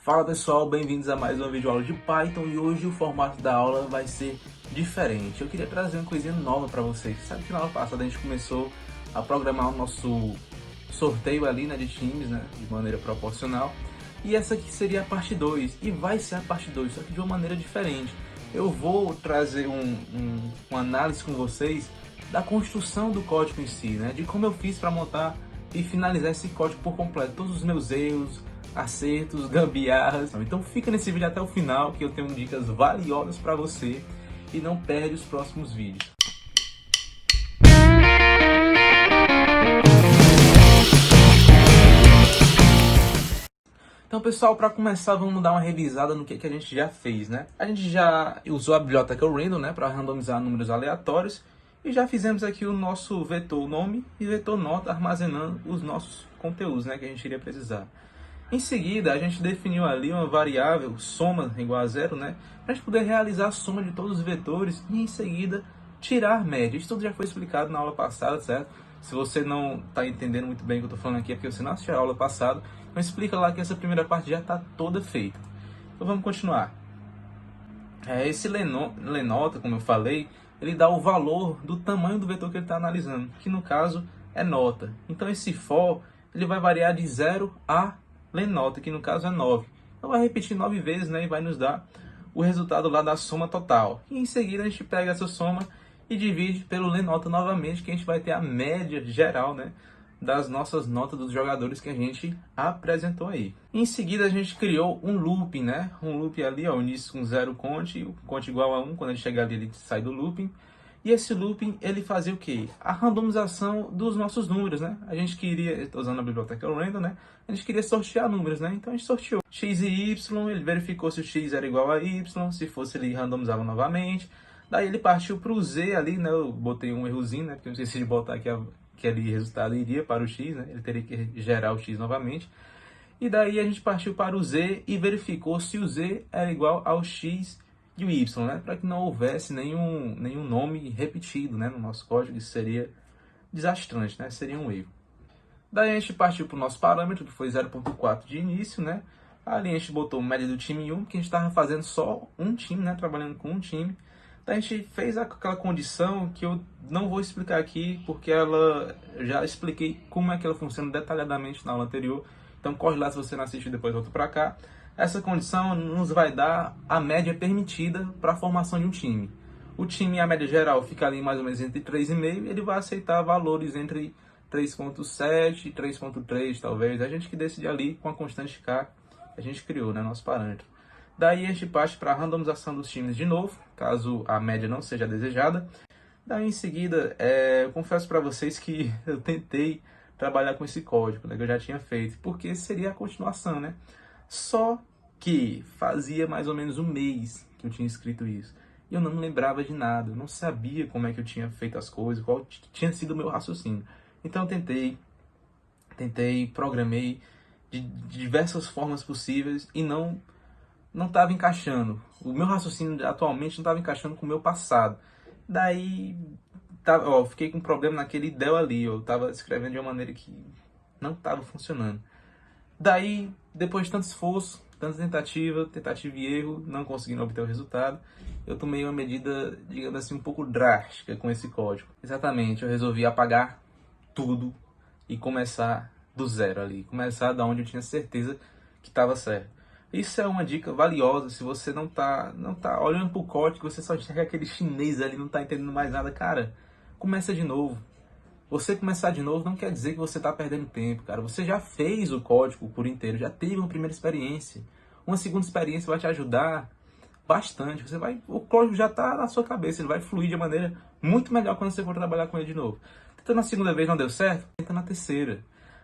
Fala pessoal, bem-vindos a mais uma videoaula de Python e hoje o formato da aula vai ser diferente. Eu queria trazer uma coisinha nova para vocês. Sabe que na aula passada a gente começou a programar o nosso sorteio ali, né, de times, né, de maneira proporcional. E essa aqui seria a parte 2 e vai ser a parte 2, só que de uma maneira diferente. Eu vou trazer uma análise com vocês da construção do código em si, né, de como eu fiz para montar e finalizar esse código por completo, todos os meus erros, acertos, gambiarras. Então fica nesse vídeo até o final que eu tenho dicas valiosas para você e não perde os próximos vídeos. Então pessoal, para começar vamos dar uma revisada no que a gente já fez, né? A gente já usou a biblioteca random, né, para randomizar números aleatórios e já fizemos aqui o nosso vetor nome e vetor nota armazenando os nossos conteúdos, né, que a gente iria precisar. Em seguida, a gente definiu ali uma variável soma igual a zero, né, para a gente poder realizar a soma de todos os vetores e em seguida tirar média. Isso tudo já foi explicado na aula passada, certo? Se você não está entendendo muito bem o que eu estou falando aqui é porque você não assistiu a aula passada, então explica lá que essa primeira parte já está toda feita. Então vamos continuar. Esse lenota, como eu falei, ele dá o valor do tamanho do vetor que ele está analisando, que no caso é nota. Então esse for ele vai variar de 0 a lenota, que no caso é 9. Então vai repetir 9 vezes, né, e vai nos dar o resultado lá da soma total. E em seguida a gente pega essa soma e divide pelo lenota novamente, que a gente vai ter a média geral, né, das nossas notas dos jogadores que a gente apresentou aí. Em seguida a gente criou um looping, né? Um looping ali, ó, o início com 0 conte, o conte igual a 1, quando ele chegar ali ele sai do looping. E esse looping ele fazia o quê? A randomização dos nossos números, né? A gente queria, estou usando a biblioteca random, né? A gente queria sortear números, né? Então a gente sorteou x e y, ele verificou se o x era igual a y, se fosse ele randomizava novamente. Daí ele partiu para o z ali, né? Eu botei um errozinho, né? Porque eu esqueci de botar aqui que ali o resultado iria para o x, né? Ele teria que gerar o x novamente. E daí a gente partiu para o z e verificou se o z era igual ao x e o y, né? Para que não houvesse nenhum nome repetido, né, no nosso código. Isso seria desastrante, né? Seria um erro. Daí a gente partiu para o nosso parâmetro, que foi 0.4 de início, né? Ali a gente botou média do time 1, que a gente estava fazendo só um time, né? Trabalhando com um time. Daí a gente fez aquela condição que eu não vou explicar aqui, porque ela já expliquei como é que ela funciona detalhadamente na aula anterior. Então corre lá se você não assistiu, depois volta para cá. Essa condição nos vai dar a média permitida para a formação de um time. O time, a média geral, fica ali mais ou menos entre 3,5 e ele vai aceitar valores entre 3,7 e 3,3 talvez. A gente que decide ali com a constante K que a gente criou, né, nosso parâmetro. Daí a gente parte para a randomização dos times de novo, caso a média não seja desejada. Daí em seguida, eu confesso para vocês que eu tentei trabalhar com esse código, né, que eu já tinha feito, porque seria a continuação, né? Só que fazia mais ou menos um mês que eu tinha escrito isso. E eu não me lembrava de nada, eu não sabia como é que eu tinha feito as coisas, qual tinha sido o meu raciocínio. Então eu tentei, programei de diversas formas possíveis e não estava encaixando. O meu raciocínio atualmente não estava encaixando com o meu passado. Daí, fiquei com um problema naquele del ali. Eu estava escrevendo de uma maneira que não estava funcionando. Daí, depois de tanto esforço, tanta tentativa e erro, não conseguindo obter o resultado, eu tomei uma medida, digamos assim, um pouco drástica com esse código. Exatamente, eu resolvi apagar tudo e começar do zero ali. Começar da onde eu tinha certeza que estava certo. Isso é uma dica valiosa se você não tá olhando pro código, você só enxerga aquele chinês ali, não tá entendendo mais nada. Cara, começa de novo. Você começar de novo não quer dizer que você está perdendo tempo, cara. Você já fez o código por inteiro, já teve uma primeira experiência. Uma segunda experiência vai te ajudar bastante. O código já está na sua cabeça, ele vai fluir de maneira muito melhor quando você for trabalhar com ele de novo. Tentando na segunda vez não deu certo? Tenta na terceira.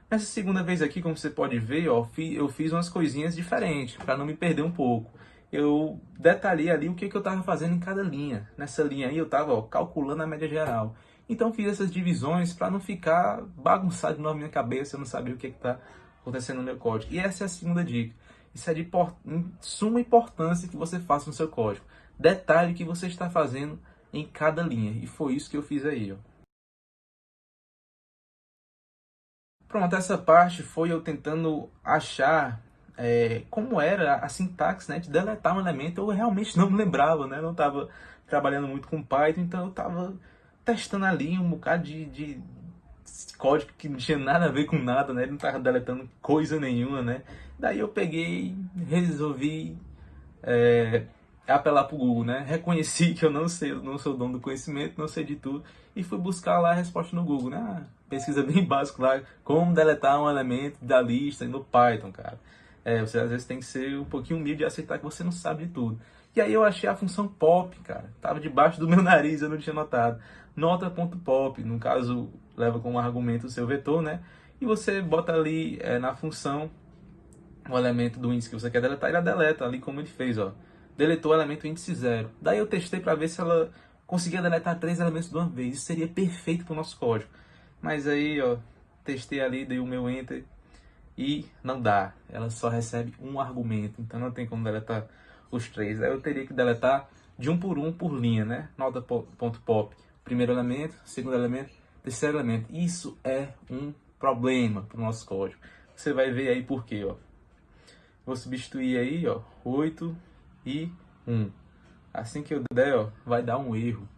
Nessa segunda vez aqui, como você pode ver, ó, eu fiz umas coisinhas diferentes, para não me perder um pouco. Eu detalhei ali o que eu estava fazendo em cada linha. Nessa linha aí eu estava calculando a média geral. Então fiz essas divisões para não ficar bagunçado na minha cabeça, eu não sabia o que está acontecendo no meu código. E essa é a segunda dica. Isso é de suma importância que você faça no seu código. Detalhe o que você está fazendo em cada linha. E foi isso que eu fiz aí, ó. Pronto, essa parte foi eu tentando achar como era a sintaxe, né, de deletar um elemento. Eu realmente não me lembrava, né? Eu não estava trabalhando muito com Python, então eu estava testando ali um bocado de código que não tinha nada a ver com nada, né? Ele não estava deletando coisa nenhuma, né? Daí eu peguei, resolvi apelar para o Google, né? Reconheci que eu não sei, não sou dono do conhecimento, não sei de tudo, e fui buscar lá a resposta no Google, né? Pesquisa bem básica lá, como deletar um elemento da lista no Python, cara. Você às vezes tem que ser um pouquinho humilde e aceitar que você não sabe de tudo. E aí eu achei a função pop, cara. Tava debaixo do meu nariz, eu não tinha notado. Nota.pop, no caso, leva como argumento o seu vetor, né? E você bota ali na função o elemento do índice que você quer deletar, ele deleta ali como ele fez, ó. Deletou o elemento índice 0. Daí eu testei para ver se ela conseguia deletar 3 elementos de uma vez. Isso seria perfeito para o nosso código. Mas aí, ó, testei ali, dei o meu enter e não dá. Ela só recebe um argumento, então não tem como deletar os 3. Aí eu teria que deletar de um por linha, né? Nota.pop. Primeiro elemento, segundo elemento, terceiro elemento. Isso é um problema para o nosso código. Você vai ver aí por quê, ó. Vou substituir aí, ó, 8 e 1. Assim que eu der, ó, vai dar um erro.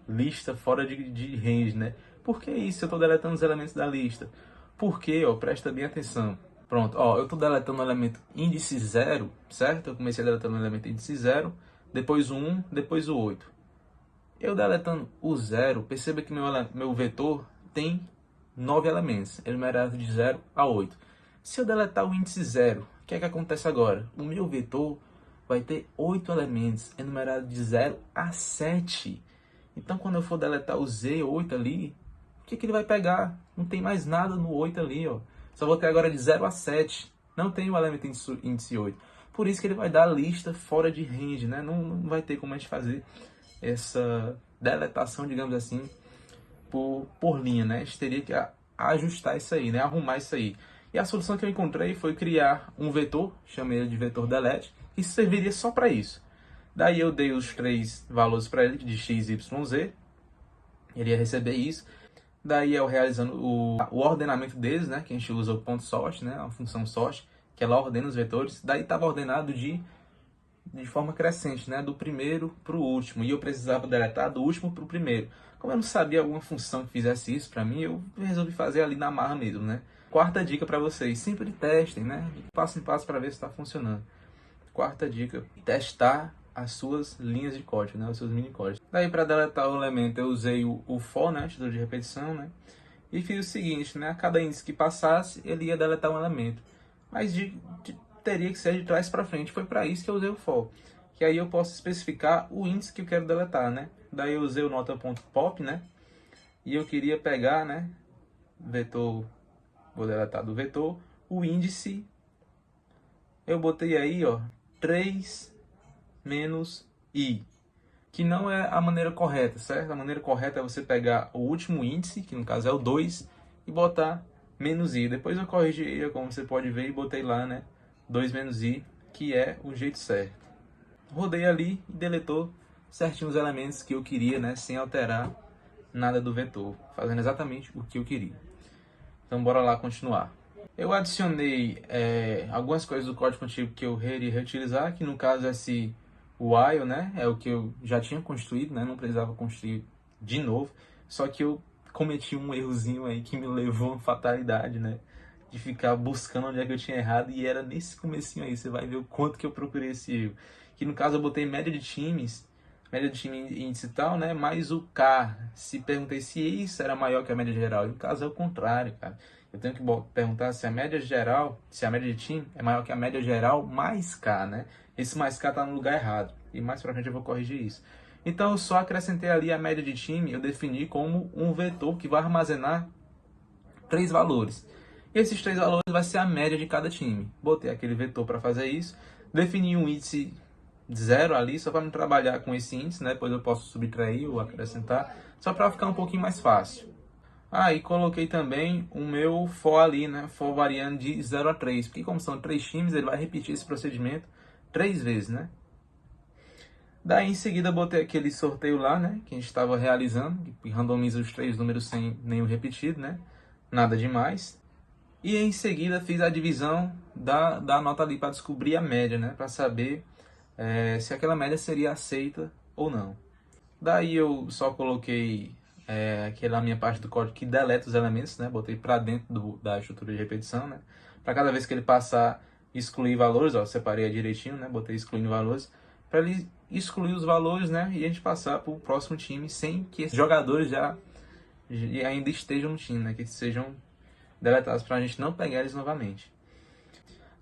Lista fora de range, né? Por que isso? Eu estou deletando os elementos da lista. Porque, ó, presta bem atenção. Pronto, ó, eu estou deletando o elemento índice 0, certo? Eu comecei deletando o elemento índice 0, depois o 1, depois o 8. Eu deletando o 0, perceba que meu vetor tem 9 elementos, enumerado de 0 a 8. Se eu deletar o índice 0, o que é que acontece agora? O meu vetor vai ter 8 elementos, enumerados de 0 a 7. Então, quando eu for deletar o Z8 ali, o que ele vai pegar? Não tem mais nada no 8 ali, ó. Só vou ter agora de 0 a 7. Não tem o elemento índice 8. Por isso que ele vai dar a lista fora de range, né? Não vai ter como a gente fazer essa deletação, digamos assim, por linha, né? A gente teria que ajustar isso aí, né? Arrumar isso aí. E a solução que eu encontrei foi criar um vetor, chamei ele de vetor delete, que serviria só para isso. Daí eu dei os 3 valores para ele, de x, y, z. Ele ia receber isso. Daí eu realizando o ordenamento deles, né? Que a gente usa o ponto sort, né? A função sort, que ela ordena os vetores. Daí estava ordenado de forma crescente, né? Do primeiro para o último. E eu precisava deletar do último para o primeiro. Como eu não sabia alguma função que fizesse isso para mim, eu resolvi fazer ali na marra mesmo, né? Quarta dica para vocês, sempre testem, né? Passo em passo para ver se está funcionando. Quarta dica, testar as suas linhas de código, né? Os seus mini códigos. Daí para deletar o elemento eu usei o for, né? Título de repetição, né? E fiz o seguinte, né? A cada índice que passasse, ele ia deletar um elemento. Mas teria que ser de trás para frente. Foi para isso que eu usei o for. Que aí eu posso especificar o índice que eu quero deletar, né? Daí eu usei o nota.pop, né? E eu queria pegar, né? Vetor, vou deletar do vetor, o índice. Eu botei aí, ó, 3 menos i, que não é a maneira correta, certo? A maneira correta é você pegar o último índice, que no caso é o 2, e botar menos i. Depois eu corrigi, como você pode ver, e botei lá, né, 2 menos i, que é o jeito certo. Rodei ali e deletou certinho os elementos que eu queria, né, sem alterar nada do vetor, fazendo exatamente o que eu queria. Então bora lá continuar. Eu adicionei algumas coisas do código antigo que eu iria reutilizar, que no caso é esse while, né? É o que eu já tinha construído, né? Não precisava construir de novo. Só que eu cometi um errozinho aí que me levou a uma fatalidade, né? De ficar buscando onde é que eu tinha errado, e era nesse comecinho aí. Você vai ver o quanto que eu procurei esse erro. Que no caso eu botei média de times, média de time índice e tal, né? Mais o K. Se perguntei se isso era maior que a média geral. E no caso é o contrário, cara. Eu tenho que perguntar se a média geral, se a média de time é maior que a média geral mais K, né? Esse mais K está no lugar errado. E mais pra frente eu vou corrigir isso. Então eu só acrescentei ali a média de time, eu defini como um vetor que vai armazenar 3 valores. E esses 3 valores vai ser a média de cada time. Botei aquele vetor para fazer isso. Defini um índice 0 ali, só para não trabalhar com esse índice, né? Depois eu posso subtrair ou acrescentar, só para ficar um pouquinho mais fácil. E coloquei também o meu for ali, né? For variando de 0 a 3. Porque como são 3 times, ele vai repetir esse procedimento 3 vezes, né? Daí em seguida botei aquele sorteio lá, né? Que a gente estava realizando, que randomiza os 3 números sem nenhum repetido, né? Nada demais. E em seguida fiz a divisão da nota ali para descobrir a média, né? Para saber se aquela média seria aceita ou não. Daí eu só coloquei aquela minha parte do código que deleta os elementos, né? Botei para dentro da estrutura de repetição, né? Para cada vez que ele passar, excluir valores, ó, separei direitinho, né? Botei excluindo valores, para ele excluir os valores, né? E a gente passar para o próximo time sem que esses jogadores já ainda estejam no time, né? Que sejam deletados para a gente não pegar eles novamente.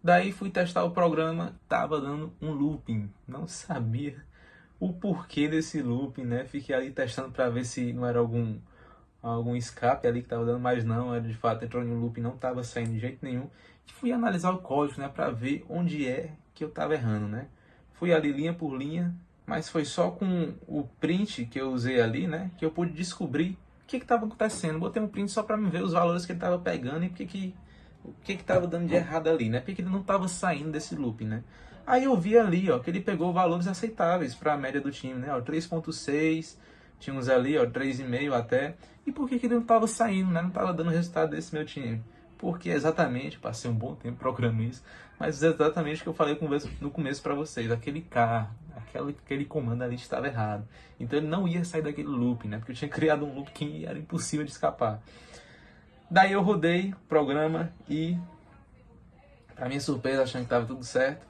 Daí fui testar o programa, tava dando um looping, não sabia o porquê desse looping, né? Fiquei ali testando para ver se não era algum escape ali que tava dando, mas não, era de fato, entrou em um looping, não tava saindo de jeito nenhum. E fui analisar o código, né, para ver onde é que eu tava errando, né? Fui ali linha por linha, mas foi só com o print que eu usei ali, né, que eu pude descobrir o que estava acontecendo. Botei um print só para me ver os valores que ele estava pegando e o que estava dando de errado ali, né? Porque ele não estava saindo desse loop, né? Aí eu vi ali, ó, que ele pegou valores aceitáveis para a média do time, né? Ó, 3.6, tinha uns ali, ó, 3,5 até. E por que ele não estava saindo, né? Não estava dando resultado desse meu time? Porque exatamente, passei um bom tempo procurando isso, mas exatamente o que eu falei no começo para vocês, aquele carro, aquele comando ali estava errado. Então ele não ia sair daquele loop, né? Porque eu tinha criado um loop que era impossível de escapar. Daí eu rodei o programa e, para minha surpresa, achando que estava tudo certo,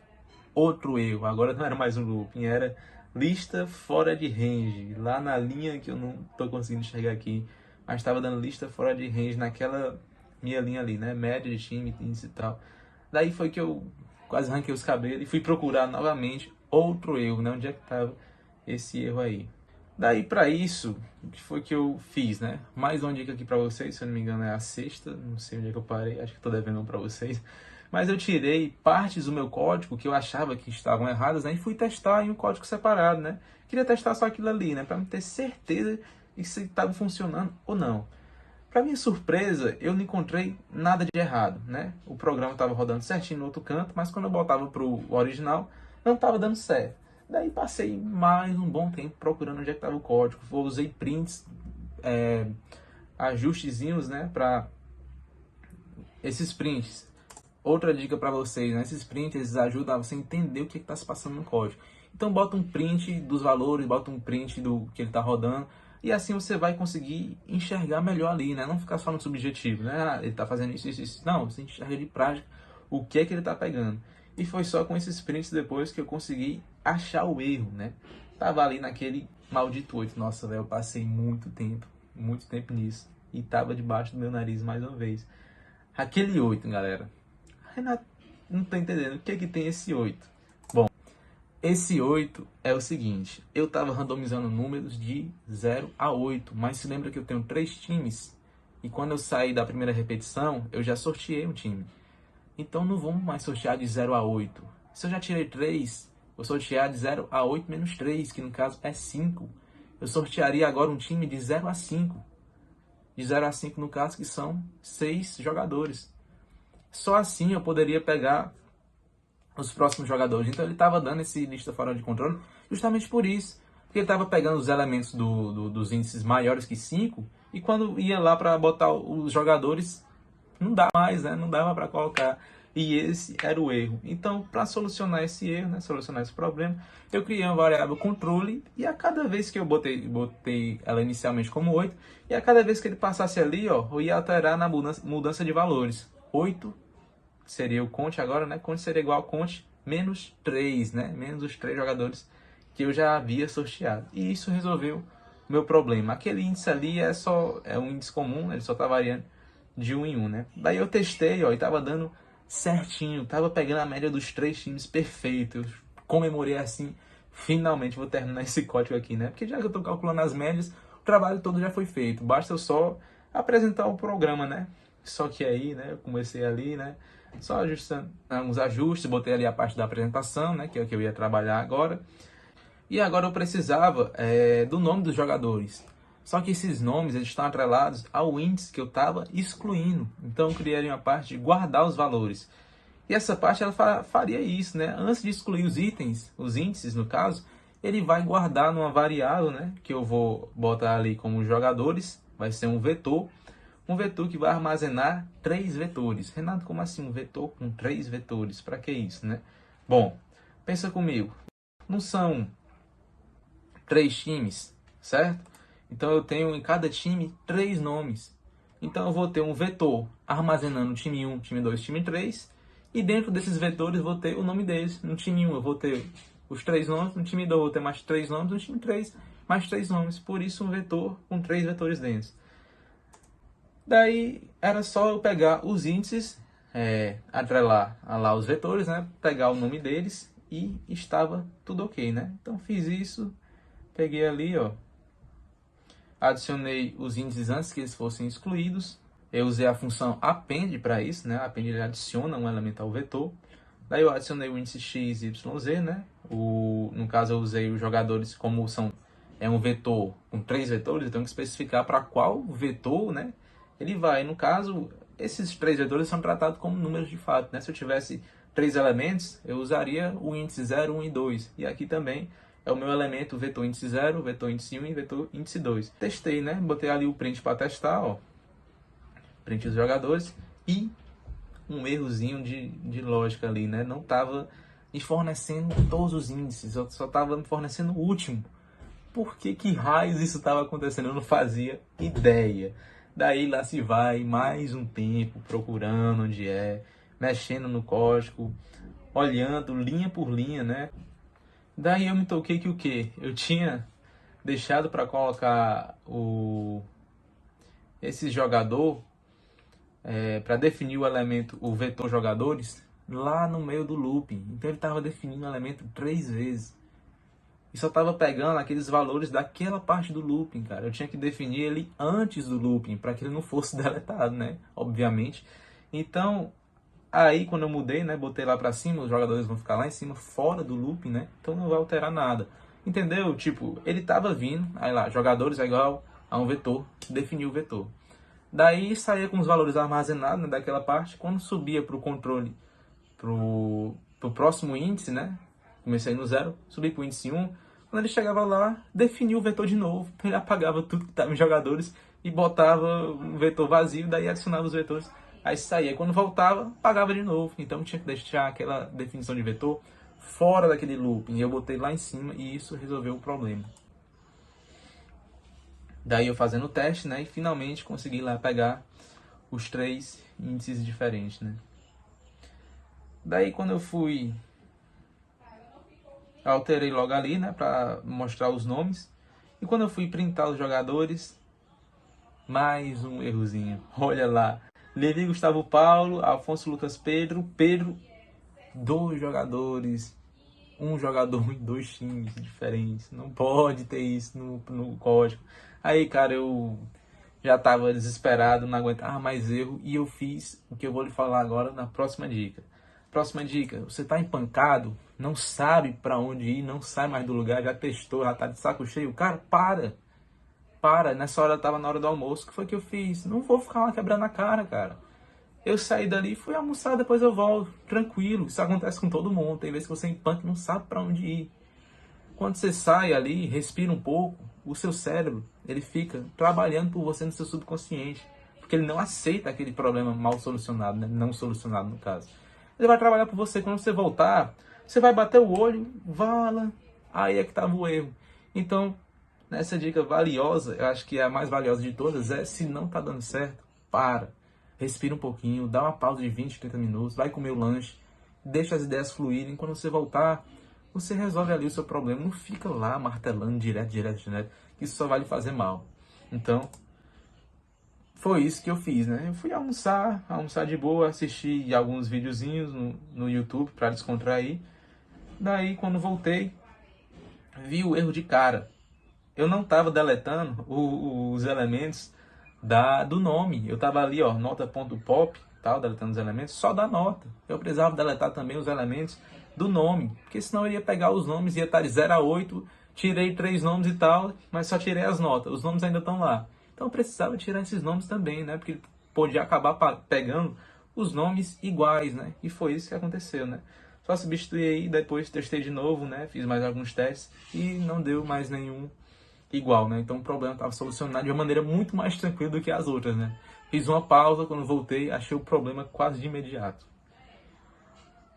outro erro. Agora não era mais um looping, era lista fora de range. Lá na linha que eu não estou conseguindo enxergar aqui, mas estava dando lista fora de range naquela minha linha ali, né? Média de time, índice e tal. Daí foi que eu quase arranquei os cabelos e fui procurar novamente outro erro, né? Onde é que estava esse erro aí? Daí para isso, o que foi que eu fiz, né? Mais uma dica aqui para vocês, se eu não me engano é a sexta, não sei onde é que eu parei, acho que estou devendo um para vocês. Mas eu tirei partes do meu código que eu achava que estavam erradas, né? E fui testar em um código separado, né? Queria testar só aquilo ali, né? Para ter certeza de se estava funcionando ou não. Para minha surpresa, eu não encontrei nada de errado, né? O programa estava rodando certinho no outro canto, mas quando eu botava para o original, não estava dando certo. Daí passei mais um bom tempo procurando onde é que estava o código. Eu usei prints, ajustezinhos, né, para esses prints. Outra dica para vocês, né, esses prints eles ajudam a você entender o que está se passando no código. Então bota um print dos valores, bota um print do que ele está rodando, e assim você vai conseguir enxergar melhor ali, né? Não ficar só no subjetivo, né? Ah, ele está fazendo isso, isso, isso. Não, você enxerga de prática o que é que ele está pegando. E foi só com esses prints depois que eu consegui achar o erro, né? Tava ali naquele maldito 8. Nossa, velho, eu passei muito tempo nisso. E tava debaixo do meu nariz mais uma vez. Aquele 8, galera. Renato, não tô entendendo. O que é que tem esse 8? Bom, esse 8 é o seguinte. Eu tava randomizando números de 0 a 8. Mas se lembra que eu tenho 3 times? E quando eu saí da primeira repetição, eu já sorteei um time. Então não vamos mais sortear de 0 a 8. Se eu já tirei 3, vou sortear de 0 a 8 menos 3, que no caso é 5. Eu sortearia agora um time de 0 a 5. De 0 a 5 no caso, que são 6 jogadores. Só assim eu poderia pegar os próximos jogadores. Então ele estava dando esse lista fora de controle justamente por isso. Porque ele estava pegando os elementos dos índices maiores que 5 e quando ia lá para botar os jogadores, não dá mais, né? Não dava para colocar. E esse era o erro. Então, para solucionar esse erro, né? Solucionar esse problema, eu criei uma variável controle e a cada vez que eu botei ela inicialmente como 8, e a cada vez que ele passasse ali, ó, eu ia alterar na mudança de valores. 8 seria o conte agora, né? Conte seria igual a conte menos 3, né? Menos os 3 jogadores que eu já havia sorteado. E isso resolveu o meu problema. Aquele índice ali é um índice comum, ele só está variando de 1 em 1, né? Daí eu testei, ó, e tava dando certinho, tava pegando a média dos 3 times perfeito. Eu comemorei assim, finalmente vou terminar esse código aqui, né? Porque já que eu tô calculando as médias, o trabalho todo já foi feito. Basta eu só apresentar o programa, né? Só que aí, né, eu comecei ali, né, só ajustando uns ajustes, botei ali a parte da apresentação, né, que é o que eu ia trabalhar agora. E agora eu precisava do nome dos jogadores. Só que esses nomes eles estão atrelados ao índice que eu estava excluindo. Então eu criaria uma parte de guardar os valores. E essa parte ela faria isso, né? Antes de excluir os itens, os índices no caso, ele vai guardar numa variável, né? Que eu vou botar ali como jogadores, vai ser um vetor. Um vetor que vai armazenar 3 vetores. Renato, como assim um vetor com 3 vetores? Para que isso, né? Bom, pensa comigo. Não são 3 times, certo? Então eu tenho em cada time 3 nomes. Então eu vou ter um vetor armazenando time 1, time 2, time 3. E dentro desses vetores eu vou ter o nome deles. No time 1 eu vou ter os 3 nomes. No time 2 eu vou ter mais 3 nomes. No time 3 mais 3 nomes. Por isso um vetor com 3 vetores dentro. Daí era só eu pegar os índices, atrelar lá os vetores, né? Pegar o nome deles e estava tudo ok, né? Então fiz isso, peguei ali, ó, adicionei os índices antes que eles fossem excluídos. Eu usei a função append para isso, né? Append ele adiciona um elemento ao vetor. Daí eu adicionei o índice x, y, z, né? No caso eu usei os jogadores como é um vetor com 3 vetores, eu tenho que especificar para qual vetor, né? Ele vai. No caso, esses 3 vetores são tratados como números de fato, né? Se eu tivesse 3 elementos, eu usaria o índice 0, 1 e 2. E aqui também é o meu elemento vetor índice 0, vetor índice 1 e vetor índice 2. Testei, né? Botei ali o print para testar, ó. Print dos jogadores e um errozinho de lógica ali, né? Não estava me fornecendo todos os índices, eu só estava me fornecendo o último. Por que raios isso estava acontecendo? Eu não fazia ideia. Daí lá se vai mais um tempo procurando onde mexendo no código, olhando linha por linha, né? Daí eu me toquei que o quê? Eu tinha deixado para colocar esse jogador para definir o elemento, o vetor jogadores, lá no meio do looping. Então ele estava definindo o elemento 3 vezes. E só estava pegando aqueles valores daquela parte do looping, cara. Eu tinha que definir ele antes do looping, para que ele não fosse deletado, né? Obviamente. Então, aí quando eu mudei, né? Botei lá para cima, os jogadores vão ficar lá em cima, fora do looping, né? Então não vai alterar nada. Entendeu? Tipo, ele estava vindo, aí lá, jogadores é igual a um vetor, definiu o vetor. Daí saía com os valores armazenados, né, daquela parte. Quando subia para o controle, para o próximo índice, né? Comecei no 0, subi para o índice 1. Quando ele chegava lá, definia o vetor de novo. Ele apagava tudo que estava em jogadores e botava um vetor vazio, daí adicionava os vetores. Aí saía. Quando voltava, apagava de novo. Então tinha que deixar aquela definição de vetor fora daquele looping. E eu botei lá em cima e isso resolveu o problema. Daí eu fazendo o teste, né? E finalmente consegui lá pegar os 3 índices diferentes, né? Daí quando eu fui, alterei logo ali, né? Pra mostrar os nomes. E quando eu fui printar os jogadores, mais um errozinho. Olha lá. Levi Gustavo Paulo, Afonso Lucas Pedro, 2 jogadores. Um jogador em 2 times diferentes. Não pode ter isso no código. Aí, cara, eu já tava desesperado, não aguentava mais erro. E eu fiz o que eu vou lhe falar agora na próxima dica. Próxima dica, você tá empancado, não sabe para onde ir, não sai mais do lugar, já testou, já tá de saco cheio. Cara, para. Nessa hora, tava na hora do almoço. O que foi que eu fiz? Não vou ficar lá quebrando a cara, cara. Eu saí dali, fui almoçar, depois eu volto, tranquilo. Isso acontece com todo mundo. Tem vezes que você empanca e não sabe para onde ir. Quando você sai ali, respira um pouco, o seu cérebro, ele fica trabalhando por você no seu subconsciente. Porque ele não aceita aquele problema mal solucionado, né? Não solucionado no caso. Ele vai trabalhar por você. Quando você voltar, você vai bater o olho, vala, aí é que estava o erro. Então, nessa dica valiosa, eu acho que é a mais valiosa de todas, se não tá dando certo, para. Respira um pouquinho, dá uma pausa de 20, 30 minutos, vai comer o lanche, deixa as ideias fluírem. Quando você voltar, você resolve ali o seu problema. Não fica lá martelando direto, que isso só vai lhe fazer mal. Então, foi isso que eu fiz, né? Eu fui almoçar de boa, assisti alguns videozinhos no YouTube para descontrair. Daí, quando voltei, vi o erro de cara. Eu não estava deletando os elementos do nome. Eu estava ali, ó, nota.pop, tal, deletando os elementos, só da nota. Eu precisava deletar também os elementos do nome, porque senão eu ia pegar os nomes, ia estar de 0 a 8, tirei 3 nomes e tal, mas só tirei as notas. Os nomes ainda estão lá. Então eu precisava tirar esses nomes também, né? Porque ele podia acabar pegando os nomes iguais, né? E foi isso que aconteceu, né? Só substituí aí, depois testei de novo, né? Fiz mais alguns testes e não deu mais nenhum igual, né? Então o problema estava solucionado de uma maneira muito mais tranquila do que as outras, né? Fiz uma pausa, quando voltei, achei o problema quase de imediato.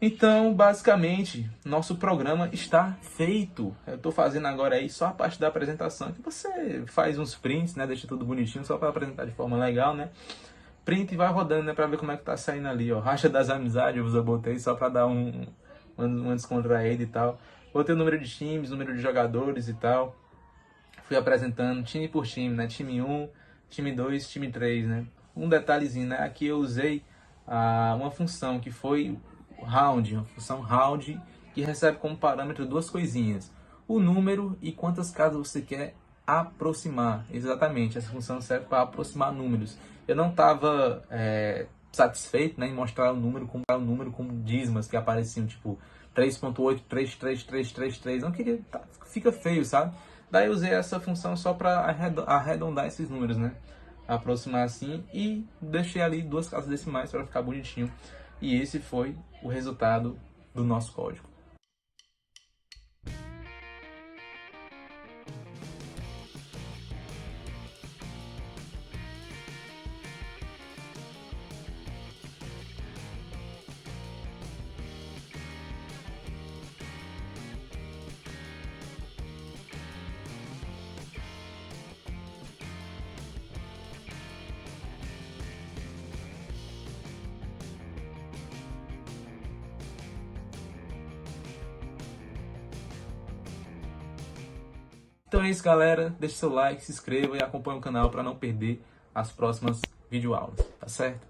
Então, basicamente, nosso programa está feito. Eu estou fazendo agora aí só a parte da apresentação, que você faz uns prints, né? Deixa tudo bonitinho, só para apresentar de forma legal, né? Print e vai rodando, né? Para ver como é que tá saindo ali, ó. Racha das amizades, eu botei só para dar uma descontraída e tal. Botei o número de times, número de jogadores e tal. Fui apresentando time por time, né? Time 1, time 2, time 3, né? Um detalhezinho, né? Aqui eu usei uma função que foi round, uma função round que recebe como parâmetro duas coisinhas: o número e quantas casas você quer aproximar. Exatamente, essa função serve para aproximar números. Eu não estava satisfeito, né, em mostrar o número como dízimas que apareciam, tipo 3.8, 33333. Não queria, fica feio, sabe? Daí eu usei essa função só para arredondar esses números, né? Aproximar assim, e deixei ali duas casas decimais para ficar bonitinho. E esse foi o resultado do nosso código. Então é isso, galera. Deixe seu like, se inscreva e acompanhe o canal para não perder as próximas videoaulas, tá certo?